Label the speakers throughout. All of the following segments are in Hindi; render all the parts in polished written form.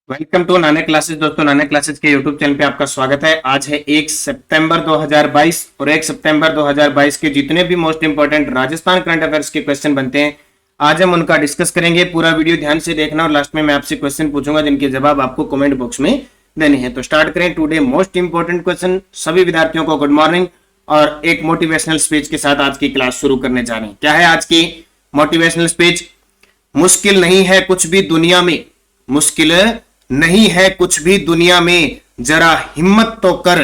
Speaker 1: Welcome to Nanak classes. दोस्तों, नानक क्लासेस के यूट्यूब चैनल पे आपका स्वागत है। आज है 1 सितंबर 2022 और 1 सितंबर 2022 के जितने भी most important Rajasthan current affairs के क्वेश्चन बनते हैं, आज हम उनका डिस्कस करेंगे। पूरा वीडियो ध्यान से देखना और लास्ट में मैं आपसे क्वेश्चन पूछूंगा जिनके जवाब आपको कमेंट बॉक्स में देने हैं। तो स्टार्ट करें टुडे मोस्ट इंपोर्टेंट क्वेश्चन। सभी विद्यार्थियों को गुड मॉर्निंग और एक मोटिवेशनल स्पीच के साथ आज की क्लास शुरू करने जा रहे हैं। क्या है आज की मोटिवेशनल स्पीच? मुश्किल नहीं है कुछ भी दुनिया में, मुश्किल नहीं है कुछ भी दुनिया में, जरा हिम्मत तो कर,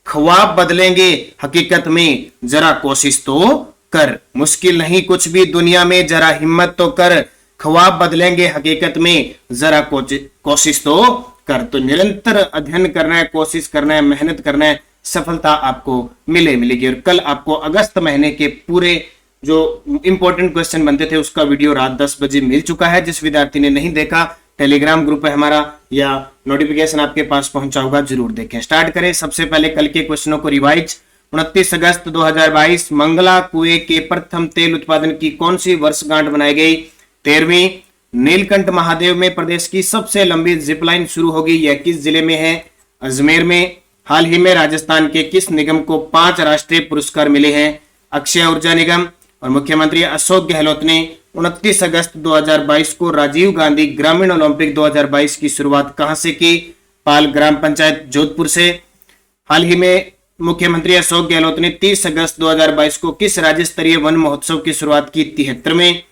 Speaker 1: ख्वाब बदलेंगे हकीकत में, जरा कोशिश तो कर। मुश्किल नहीं कुछ भी दुनिया में, जरा हिम्मत तो कर, ख्वाब बदलेंगे हकीकत में, जरा कोशिश तो कर। तो निरंतर अध्ययन करना है, कोशिश करना है, मेहनत करना है, सफलता आपको मिलेगी। और कल आपको अगस्त महीने के पूरे जो इंपॉर्टेंट क्वेश्चन बनते थे उसका वीडियो रात 10 बजे मिल चुका है। जिस विद्यार्थी ने नहीं देखा, टेलीग्राम ग्रुप है हमारा या नोटिफिकेशन आपके पास पहुंचा होगा, जरूर देखें। स्टार्ट करें सबसे पहले कल के क्वेश्चनों को रिवाइज। 29 अगस्त 2022 मंगला कुएं के प्रथम तेल उत्पादन की कौन सी वर्षगांठ बनाई गई? 13वीं। नीलकंठ महादेव में प्रदेश की सबसे लंबी जिपलाइन शुरू होगी, यह किस जिले में है? अजमेर में। हाल ही में राजस्थान के किस निगम को 5 राष्ट्रीय पुरस्कार मिले हैं? अक्षय ऊर्जा निगम। और मुख्यमंत्री अशोक गहलोत ने 29 अगस्त 2022 को राजीव गांधी ग्रामीण ओलंपिक 2022 की शुरुआत कहां से की? पाल ग्राम पंचायत जोधपुर से। हाल ही में मुख्यमंत्री अशोक गहलोत ने 30 अगस्त 2022 को किस राज्य स्तरीय वन महोत्सव की शुरुआत की? 73वें।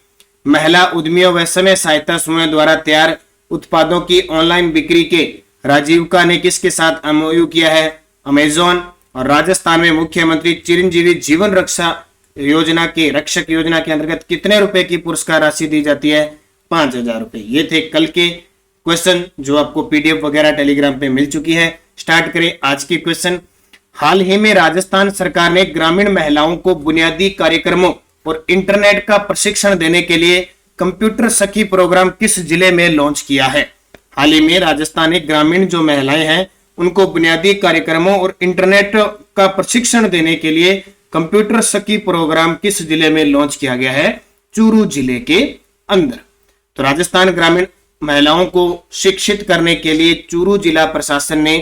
Speaker 1: महिला उद्यमियों व समय सहायता समूह द्वारा तैयार उत्पादों की ऑनलाइन बिक्री के राजीविका ने किसके साथ एमओयू किया है? अमेजॉन। और राजस्थान में मुख्यमंत्री चिरंजीवी जीवन रक्षा योजना के रक्षक योजना के अंतर्गत कितने रुपए की पुरस्कार राशि दी जाती है? 5,000 रुपए। ये थे कल के क्वेश्चन जो आपको पीडीएफ वगैरह टेलीग्राम पे मिल चुकी है। स्टार्ट करें आज की क्वेश्चन। हाल ही में राजस्थान सरकार ने ग्रामीण महिलाओं को बुनियादी कार्यक्रमों और इंटरनेट का प्रशिक्षण देने के लिए कंप्यूटर सखी प्रोग्राम किस जिले में लॉन्च किया है? हाल ही में राजस्थान में ग्रामीण जो महिलाएं हैं उनको बुनियादी कार्यक्रमों और इंटरनेट का प्रशिक्षण देने के लिए कंप्यूटर सखी प्रोग्राम किस जिले में लॉन्च किया गया है? चूरू जिले के अंदर। तो राजस्थान ग्रामीण महिलाओं को शिक्षित करने के लिए चूरू जिला प्रशासन ने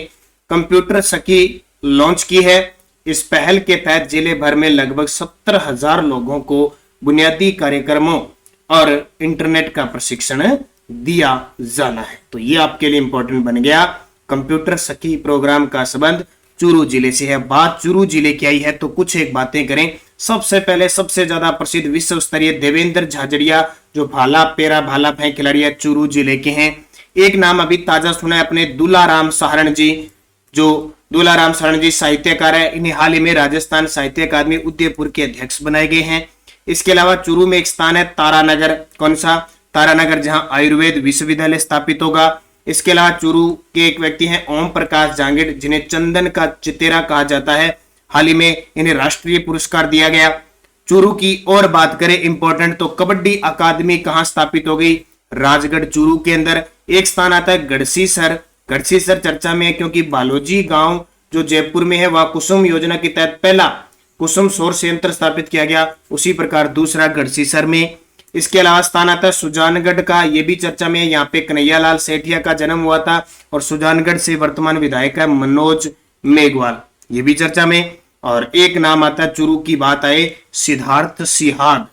Speaker 1: कंप्यूटर सखी लॉन्च की है। इस पहल के तहत जिले भर में लगभग 70,000 लोगों को बुनियादी कार्यक्रमों और इंटरनेट का प्रशिक्षण दिया जाना है। तो ये आपके लिए इंपॉर्टेंट बन गया। कंप्यूटर सखी प्रोग्राम का संबंध चूरू जिले से है। बात चूरू जिले की आई है तो कुछ एक बातें करें। सबसे पहले सबसे ज्यादा प्रसिद्ध विश्व स्तरीय देवेंद्र झाझड़िया जो भाला पेरा भाला फेंक खिलाड़ी है चूरू जिले के हैं। एक नाम अभी ताजा सुना है अपने दुलाराम सहारण जी, जो दुलाराम सहारण जी साहित्यकार है। इन्हें हाल ही में राजस्थान साहित्य अकादमी उदयपुर के अध्यक्ष बनाए गए हैं। इसके अलावा चूरू में एक स्थान है तारानगर। कौन सा? तारानगर, जहां आयुर्वेद विश्वविद्यालय स्थापित होगा। इसके अलावा चूरू के एक व्यक्ति हैं ओम प्रकाश जांगिड़, जिन्हें चंदन का चितेरा कहा जाता है। हाल ही में इन्हें राष्ट्रीय पुरस्कार दिया गया। चूरू की और बात करें इंपॉर्टेंट, तो कबड्डी अकादमी कहां स्थापित हो गई? राजगढ़ चूरू के अंदर। एक स्थान आता है गढ़सीसर। गढ़सीसर चर्चा में है क्योंकि बालोजी गांव जो जयपुर में है वह कुसुम योजना के तहत पहला कुसुम सौर संयंत्र स्थापित किया गया। उसी प्रकार दूसरा गढ़सीसर में। इसके अलावा स्थान आता है सुजानगढ़ का, ये भी चर्चा में है। यहाँ पे कन्हैयालाल सेठिया का जन्म हुआ था और सुजानगढ़ से वर्तमान विधायक है मनोज मेघवाल, ये भी चर्चा में। और एक नाम आता है चूरू की बात आए, सिद्धार्थ सिहाग।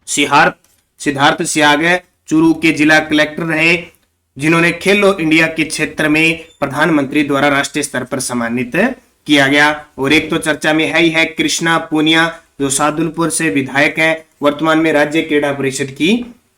Speaker 1: सिद्धार्थ सिहाग है चूरू के जिला कलेक्टर रहे, जिन्होंने खेलो इंडिया के क्षेत्र में प्रधानमंत्री द्वारा राष्ट्रीय स्तर पर सम्मानित किया गया। और एक तो चर्चा में है ही है कृष्णा पूनिया जो सादुलपुर से विधायक है, वर्तमान में राज्य क्रीड़ा परिषद की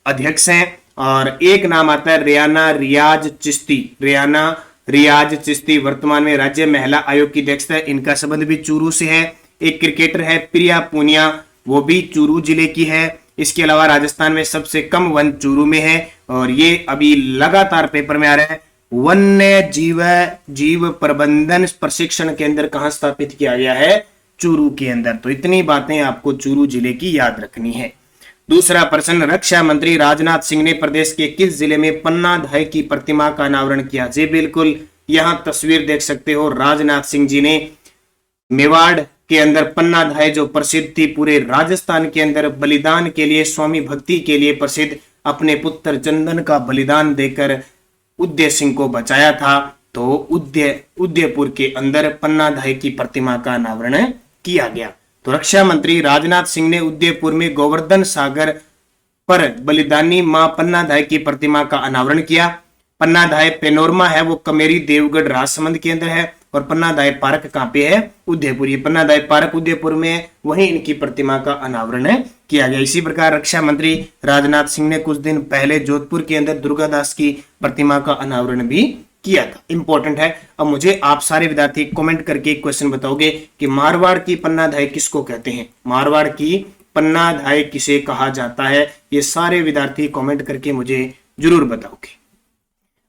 Speaker 1: अध्यक्ष हैं। और एक नाम आता है रेयाना रियाज चिश्ती। रेयाना रियाज चिश्ती वर्तमान में राज्य महिला आयोग की अध्यक्ष है। इनका संबंध भी चूरू से है। एक क्रिकेटर है प्रिया पूनिया, वो भी चूरू जिले की है। इसके अलावा राजस्थान में सबसे कम वन चूरू में है और ये अभी लगातार पेपर में आ रहा है। वन्य जीव प्रबंधन प्रशिक्षण केंद्र कहां स्थापित किया गया है? चूरू के अंदर। तो इतनी बातें आपको चूरू जिले की याद रखनी है। दूसरा प्रश्न, रक्षा मंत्री राजनाथ सिंह ने प्रदेश के किस जिले में पन्नाधाय की प्रतिमा का अनावरण किया? जी बिल्कुल, यहां तस्वीर देख सकते हो। राजनाथ सिंह जी ने मेवाड़ के अंदर पन्नाधाय जो प्रसिद्ध थी, पूरे राजस्थान के अंदर बलिदान के लिए, स्वामी भक्ति के लिए प्रसिद्ध, अपने पुत्र चंदन का बलिदान देकर उदय सिंह को बचाया था, तो उदयपुर के अंदर पन्नाधाय की प्रतिमा का अनावरण किया गया। तो रक्षा मंत्री राजनाथ सिंह ने उदयपुर में गोवर्धन सागर पर बलिदानी मां पन्नाधाय की प्रतिमा का अनावरण किया। पन्नाधाय पेनोरमा है वो कमेरी देवगढ़ राजसमंद के अंदर है, और पन्नाधाय पार्क कहाँ पे है? उदयपुर। ये पन्नाधाय पार्क उदयपुर में है, वहीं इनकी प्रतिमा का अनावरण किया गया। इसी प्रकार रक्षा मंत्री राजनाथ सिंह ने कुछ दिन पहले जोधपुर के अंदर दुर्गादास की प्रतिमा का अनावरण भी किया था। इंपॉर्टेंट है। अब मुझे आप सारे विद्यार्थी कमेंट करके एक क्वेश्चन बताओगे कि मारवाड़ की पन्नाधाय किसको कहते हैं? मारवाड़ की पन्नाधाय किसे कहा जाता है? ये सारे विद्यार्थी कमेंट करके मुझे जरूर बताओगे।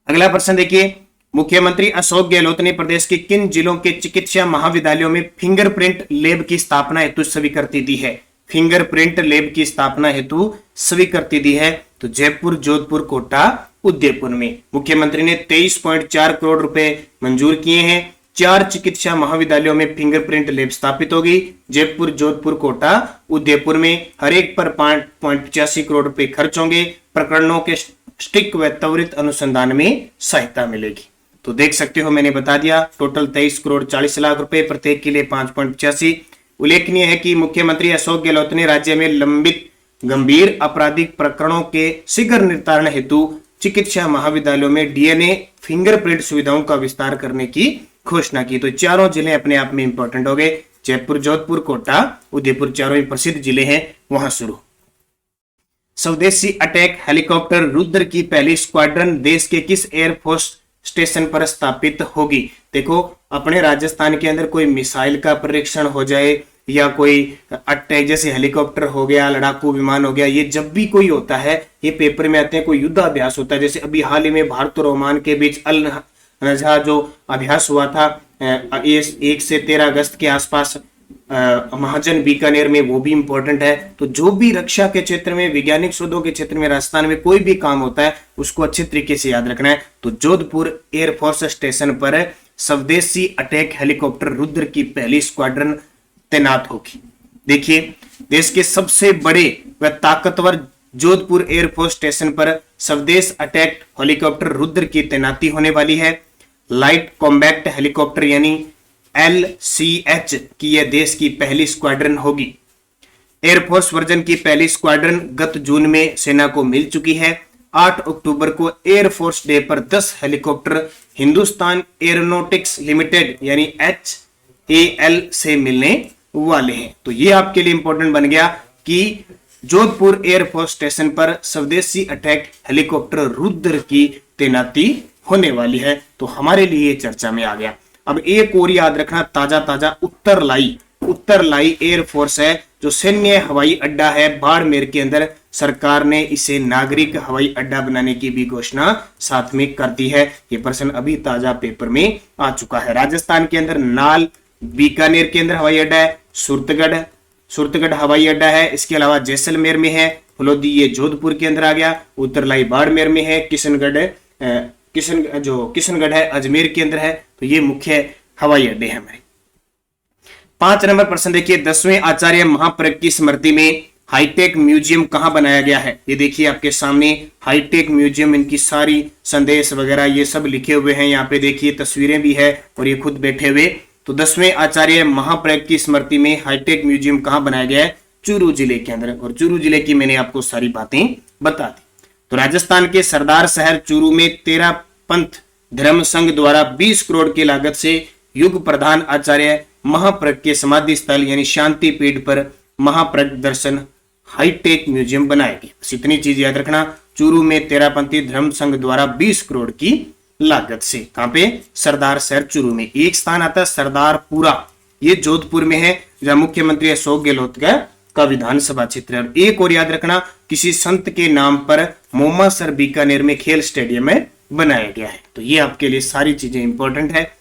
Speaker 1: अगला प्रश्न देखिए, मुख्यमंत्री अशोक गहलोत ने प्रदेश के किन जिलों के चिकित्सा महाविद्यालयों में फिंगरप्रिंट लैब की स्थापना हेतु स्वीकृति दी है? फिंगरप्रिंट लैब की स्थापना हेतु स्वीकृति दी है, तो जयपुर, जोधपुर, कोटा, उदयपुर में मुख्यमंत्री ने 23.4 करोड़ रुपए मंजूर किए हैं। 4 चिकित्सा महाविद्यालयों में फिंगरप्रिंट लैब स्थापित होगी। जयपुर, जोधपुर, कोटा, उदयपुर में हर एक पर 5.85 करोड़ रुपए खर्च होंगे। प्रकरणों के स्टिक व त्वरित अनुसंधान में सहायता मिलेगी। तो देख सकते हो मैंने बता दिया, टोटल 23 करोड़ 40 लाख रुपए, प्रत्येक के लिए 5.85। उल्लेखनीय है कि मुख्यमंत्री अशोक गहलोत ने राज्य में लंबित गंभीर आपराधिक प्रकरणों के शीघ्र निस्तारण हेतु चिकित्सा महाविद्यालयों में डीएनए फिंगरप्रिंट सुविधाओं का विस्तार करने की घोषणा की। तो चारों जिले अपने आप में इंपॉर्टेंट हो गए। जयपुर, जोधपुर, कोटा, उदयपुर, चारों ही प्रसिद्ध जिले हैं। वहां शुरू। स्वदेशी अटैक हेलीकॉप्टर रुद्र की पहली स्क्वाड्रन देश के किस एयरफोर्स स्टेशन पर स्थापित होगी? देखो, अपने राजस्थान के अंदर कोई मिसाइल का परीक्षण हो जाए या कोई अटैक, जैसे हेलीकॉप्टर हो गया, लड़ाकू विमान हो गया, ये जब भी कोई होता है ये पेपर में आते हैं, कोई युद्धाभ्यास होता है, जैसे अभी हाल ही में भारत और ओमान के बीच अल नजहा जो अभ्यास हुआ था 1 से 13 अगस्त के आसपास महाजन बीकानेर में, वो भी इंपॉर्टेंट है। तो जो भी रक्षा के क्षेत्र में, वैज्ञानिक शोधों के क्षेत्र में राजस्थान में कोई भी काम होता है उसको अच्छे तरीके से याद रखना है। तो जोधपुर एयरफोर्स स्टेशन पर स्वदेशी अटैक हेलीकॉप्टर रुद्र की पहली स्क्वाड्रन तैनात होगी। देखिए, देश के सबसे बड़े व ताकतवर जोधपुर एयरफोर्स स्टेशन पर स्वदेश अटैक हेलीकॉप्टर रुद्र की तैनाती होने वाली है। लाइट कॉम्बैक्ट हेलीकॉप्टर यानी LCH की यह देश की पहली स्क्वाड्रन होगी। एयरफोर्स वर्जन की पहली स्क्वाड्रन गत जून में सेना को मिल चुकी है। 8 अक्टूबर को एयरफोर्स डे पर 10 हेलीकॉप्टर हिंदुस्तान एरोनॉटिक्स लिमिटेड यानी HAL से मिलने वाले हैं। तो ये आपके लिए इंपॉर्टेंट बन गया कि जोधपुर एयरफोर्स स्टेशन पर स्वदेशी अटैक हेलीकॉप्टर रुद्र की तैनाती होने वाली है। तो हमारे लिए चर्चा में आ गया। अब एक और याद रखना, ताजा ताजा उत्तरलाई एयरफोर्स है जो सैन्य हवाई अड्डा है बाड़मेर के अंदर। सरकार ने इसे नागरिक हवाई अड्डा बनाने की भी घोषणा साथ में कर दी है। ये प्रश्न अभी ताजा पेपर में आ चुका है। राजस्थान के अंदर नाल बीकानेर के अंदर हवाई अड्डा है, सुरतगढ़ हवाई अड्डा है, इसके अलावा जैसलमेर में है, फलोदी ये जोधपुर के अंदर आ गया, उत्तरलाई बाड़मेर में है, किशनगढ़ है अजमेर के अंदर है। तो ये मुख्य हवाई अड्डे हैं हमारे। 5 नंबर प्रश्न देखिए, 10वें आचार्य महाप्रज्ञ की स्मृति में हाईटेक म्यूजियम कहां बनाया गया है? ये देखिए आपके सामने हाईटेक म्यूजियम, इनकी सारी संदेश वगैरह ये सब लिखे हुए हैं। यहाँ पे देखिए तस्वीरें भी है और ये खुद बैठे हुए। तो 10वें आचार्य महाप्रज्ञ की स्मृति में हाईटेक म्यूजियम कहां बनाया गया है? चूरू जिले के अंदर। और चूरू जिले की मैंने आपको सारी बातें बता दी। तो राजस्थान के सरदार शहर चूरू में 13 पंथ धर्म संघ द्वारा 20 करोड़ की लागत से युग प्रधान आचार्य महाप्रज्ञ के समाधि स्थल यानी शांति पीठ पर महाप्रज्ञ दर्शन हाईटेक म्यूजियम बनाएगी। बस इतनी चीज याद रखना, चूरू में 13 पंथी धर्म संघ द्वारा 20 करोड़ की लागत से। कहां पे? सरदार शहर चूरू में। एक स्थान आता है सरदारपुरा, ये जोधपुर में है, जहां मुख्यमंत्री अशोक गहलोत का विधानसभा क्षेत्र है। और एक और याद रखना, किसी संत के नाम पर मोमासर बीकानेर में खेल स्टेडियम में बनाया गया है। तो ये आपके लिए सारी चीजें इंपॉर्टेंट है।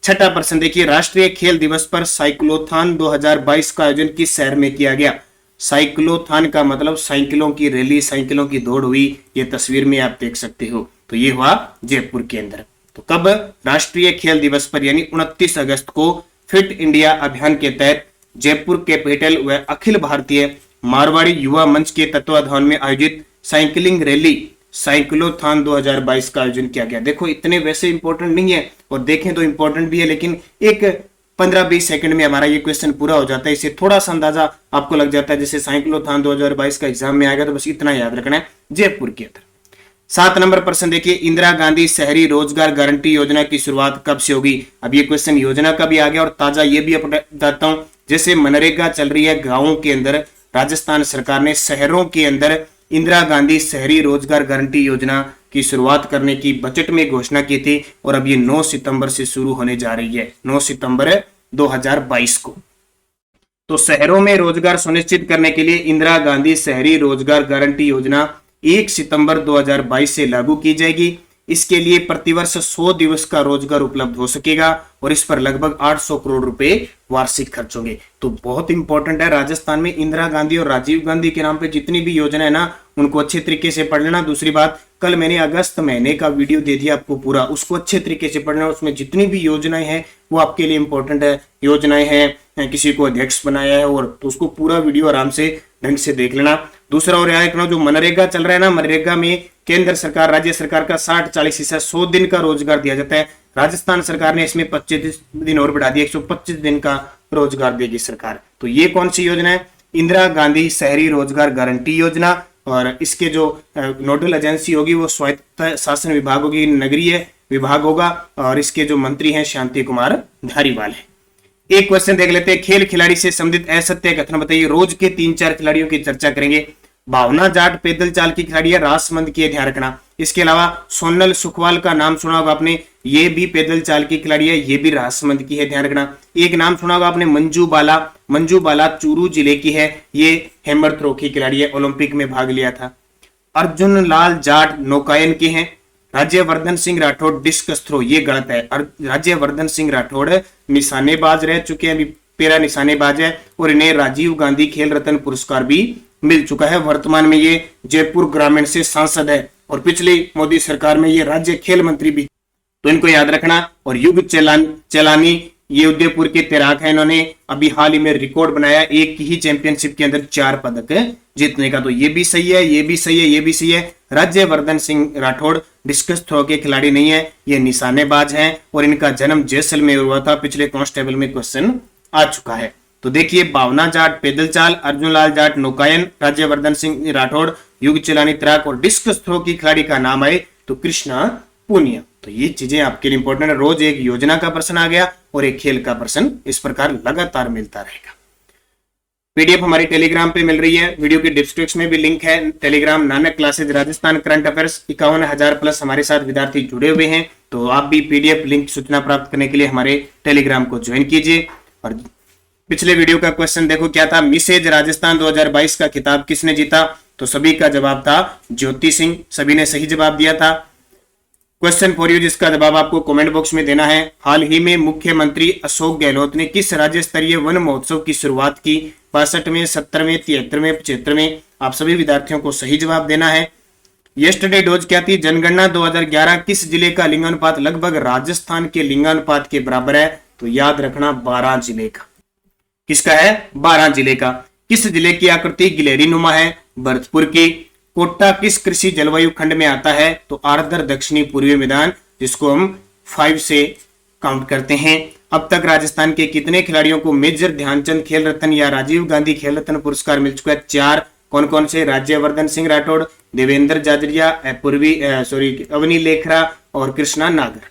Speaker 1: 6ठा प्रश्न देखिए, राष्ट्रीय खेल दिवस पर साइक्लोथॉन 2022 का आयोजन किस शहर में किया गया? साइक्लोथॉन का मतलब साइकिलों की रैली, साइकिलों की दौड़ हुई। ये तस्वीर में आप देख सकते हो। तो ये हुआ जयपुर के अंदर। तो कब? राष्ट्रीय खेल दिवस पर यानी 29 अगस्त को फिट इंडिया अभियान के तहत जयपुर कैपिटल व अखिल भारतीय मारवाड़ी युवा मंच के तत्वाधान में आयोजित साइकिलिंग रैली साइक्लोथॉन 2022 का आयोजन किया गया। देखो इतने वैसे इंपॉर्टेंट नहीं है और देखें तो इंपॉर्टेंट भी है, लेकिन एक 15-20 सेकंड में हमारा ये क्वेश्चन पूरा हो जाता है। इससे थोड़ा सा अंदाजा आपको लग जाता है, जैसे साइक्लोथॉन 2022 का एग्जाम में आएगा तो बस इतना याद रखना है, जयपुर के अंदर। 7 नंबर प्रश्न देखिए, इंदिरा गांधी शहरी रोजगार गारंटी योजना की शुरुआत कब से होगी। अब ये क्वेश्चन योजना का भी आ गया और ताजा ये भी बताता हूं, जैसे मनरेगा चल रही है गांवों के अंदर, राजस्थान सरकार ने शहरों के अंदर इंदिरा गांधी शहरी रोजगार गारंटी योजना की शुरुआत करने की बजट में घोषणा की थी और अब ये 9 सितंबर से शुरू होने जा रही है, 9 सितंबर 2022 को। तो शहरों में रोजगार सुनिश्चित करने के लिए इंदिरा गांधी शहरी रोजगार गारंटी योजना 1 सितंबर 2022 से लागू की जाएगी। इसके लिए प्रतिवर्ष 100 दिवस का रोजगार उपलब्ध हो सकेगा और इस पर लगभग 800 करोड़ रुपए वार्षिक खर्च होंगे। तो बहुत इंपॉर्टेंट है, राजस्थान में इंदिरा गांधी और राजीव गांधी के नाम पे जितनी भी योजना है ना, उनको अच्छे तरीके से पढ़ लेना। दूसरी बात, कल मैंने अगस्त महीने का वीडियो दे दिया आपको पूरा, उसको अच्छे तरीके से पढ़ना। उसमें जितनी भी योजनाएं हैं वो आपके लिए इंपॉर्टेंट है। योजनाएं हैं, किसी को अध्यक्ष बनाया है और तो उसको पूरा वीडियो आराम से ढंग से देख लेना। दूसरा और याद रखना, जो मनरेगा चल रहा है ना, मनरेगा में केंद्र सरकार राज्य सरकार का 60-40 हिस्सा 100 दिन का रोजगार दिया जाता है। राजस्थान सरकार ने इसमें 25 दिन और बढ़ा दिया, 125 दिन का रोजगार देगी सरकार। तो ये कौन सी योजना है? इंदिरा गांधी शहरी रोजगार गारंटी योजना। और इसके जो नोडल एजेंसी होगी वो स्वायत्त शासन विभाग होगी, नगरीय विभाग होगा और इसके जो मंत्री हैं शांति कुमार धारीवाल है। एक क्वेश्चन देख लेते हैं, खेल खिलाड़ी से संबंधित असत्य कथन बताइए। रोज के 3-4 खिलाड़ियों की चर्चा करेंगे। भावना जाट पैदल चाल की खिलाड़ी है, रासमंद की, ध्यान रखना। इसके अलावा सोनल सुखवाल का नाम सुना होगा आपने, ये भी पैदल चाल की खिलाड़ी है, ये भी रासमंद की है, ध्यान रखना। एक नाम सुना होगा आपने मंजू बाला, मंजू बाला चूरू जिले की है, ये हैमर थ्रो की खिलाड़ी है, ओलंपिक में भाग लिया था। अर्जुन लाल जाट नौकायन के हैं। राज्यवर्धन सिंह राठौड़ डिस्कस थ्रो, ये गलत है। राज्यवर्धन सिंह राठौड़ निशानेबाज रह चुके हैं, अभी पैरा निशानेबाज है और इन्हें राजीव गांधी खेल रत्न पुरस्कार भी मिल चुका है। वर्तमान में ये जयपुर ग्रामीण से सांसद है और पिछली मोदी सरकार में ये राज्य खेल मंत्री भी, तो इनको याद रखना। और युग चलानी ये उदयपुर के तैराक हैं, इन्होंने अभी हाल ही में रिकॉर्ड बनाया, एक ही चैंपियनशिप के अंदर 4 पदक जीतने का। तो ये भी सही है, ये भी सही है, ये भी सही है। राज्यवर्धन सिंह राठौड़ डिस्कस थ्रो के खिलाड़ी नहीं है, ये निशानेबाज हैं और इनका जन्म जैसलमेर हुआ था। पिछले कांस्टेबल में क्वेश्चन आ चुका है। तो देखिए, भावना जाट पैदल चाल, अर्जुन लाल जाट नौकायन, राज्यवर्धन सिंह राठौड़ युग चलानी तैराक और डिस्कस थ्रो की खिलाड़ी का नाम आए तो कृष्णा पुनिया। तो ये चीजें आपके लिए इंपॉर्टेंट है। रोज एक योजना का प्रश्न आ गया और एक खेल का प्रश्न, इस प्रकार लगातार मिलता रहेगा। पीडीएफ हमारी टेलीग्राम पे मिल रही है, वीडियो के डिस्क्रिप्शन में भी लिंक है। Telegram Nanak classes Rajasthan current affairs, 51,000 plus हमारे साथ विद्यार्थी जुड़े हुए हैं। तो आप भी पीडीएफ लिंक सूचना प्राप्त करने के लिए हमारे टेलीग्राम को ज्वाइन कीजिए। और पिछले वीडियो का क्वेश्चन देखो क्या था, मिसेज राजस्थान 2022 का खिताब किसने जीता? तो सभी का जवाब था ज्योति सिंह, सभी ने सही जवाब दिया था। क्वेश्चन फॉर यू, जिसका जवाब आपको कमेंट बॉक्स में देना है। हाल ही में मुख्यमंत्री अशोक गहलोत ने किस राज्य स्तरीय वन महोत्सव की शुरुआत की? 62वें, 70वें, 73वें, 75वें? आप सभी विद्यार्थियों को सही जवाब देना है। यस्टरडे डोज क्या थी? जनगणना 2011 किस जिले का लिंगानुपात लगभग राजस्थान के लिंगानुपात के बराबर है? तो याद रखना 12 जिले का। किसका है? 12 जिले का। किस जिले की आकृति गिलहरी नुमा है? भरतपुर की। कोटा किस कृषि जलवायु खंड में आता है? तो आर्द्र दक्षिणी पूर्वी मैदान, जिसको हम 5 से काउंट करते हैं। अब तक राजस्थान के कितने खिलाड़ियों को मेजर ध्यानचंद खेल रत्न या राजीव गांधी खेल रत्न पुरस्कार मिल चुका है? 4। कौन कौन से? राज्यवर्धन सिंह राठौड़, देवेंद्र जाजरिया, अवनी लेखरा और कृष्णा नागर।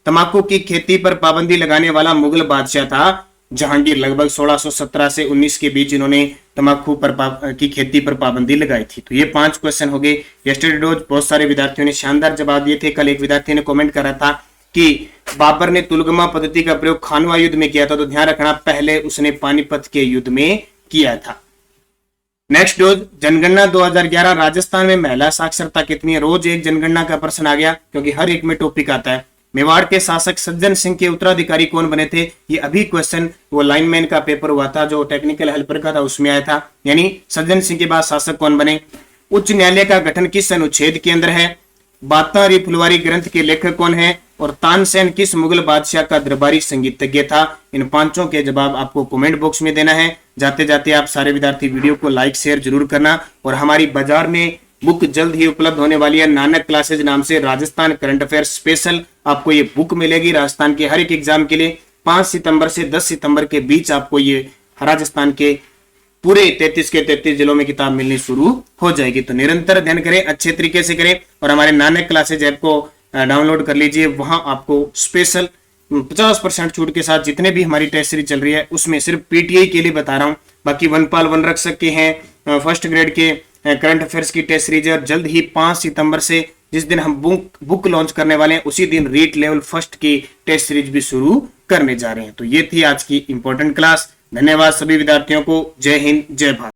Speaker 1: तंबाकू की खेती पर पाबंदी लगाने वाला मुगल बादशाह था जहांगीर। लगभग 1617 से 19 के बीच इन्होंने तंबाकू की खेती पर पाबंदी लगाई थी। तो ये 5 क्वेश्चन हो गए। यस्टरडे डोज बहुत सारे विद्यार्थियों ने शानदार जवाब दिए थे। कल एक विद्यार्थी ने कमेंट करा था कि बाबर ने तुलगमा पद्धति का प्रयोग खानवा युद्ध में किया था। तो ध्यान रखना, पहले उसने पानीपत के युद्ध में किया था। नेक्स्ट डोज, जनगणना 2011 राजस्थान में महिला साक्षरता कितनी है? रोज एक जनगणना का प्रश्न आ गया, क्योंकि हर एक में टॉपिक आता है। मेवाड़ के शासक सज्जन सिंह के उत्तराधिकारी कौन बने थे? ये अभी क्वेश्चन वो लाइनमैन का पेपर हुआ था जो टेक्निकल हेल्पर का था, उसमें आया था। यानी सज्जन सिंह के बाद शासक कौन बने? उच्च न्यायालय का गठन किस अनुच्छेद के अंदर है? बातारी फुलवारी ग्रंथ के लेखक कौन है? और तानसेन किस मुगल बादशाह का दरबारी संगीतज्ञ था? इन 5 के जवाब आपको कमेंट बॉक्स में देना है। जाते जाते आप सारे विद्यार्थी वीडियो को लाइक शेयर जरूर करना और हमारी बाजार में बुक जल्द ही उपलब्ध होने वाली है। नानक क्लासेज नाम से राजस्थान करंट अफेयर स्पेशल आपको ये बुक मिलेगी राजस्थान के हर एक एग्जाम के लिए। 5 सितंबर से 10 सितंबर के बीच आपको ये राजस्थान के पूरे 33 के 33 जिलों में किताब मिलनी शुरू हो जाएगी। तो निरंतर अध्ययन करें, अच्छे तरीके से करें और हमारे नानक क्लासेज ऐप को डाउनलोड कर लीजिए। वहां आपको स्पेशल 50% छूट के साथ जितने भी हमारी टेस्ट सीरीज चल रही है उसमें सिर्फ पीटीआई के लिए बता रहा हूं, बाकी वन पाल वन रख सकते हैं। फर्स्ट ग्रेड के करंट अफेयर्स की टेस्ट सीरीज है और जल्द ही 5 सितंबर से जिस दिन हम बुक लॉन्च करने वाले हैं उसी दिन रीट लेवल फर्स्ट की टेस्ट सीरीज भी शुरू करने जा रहे हैं। तो ये थी आज की इंपॉर्टेंट क्लास। धन्यवाद सभी विद्यार्थियों को। जय हिंद, जय भारत।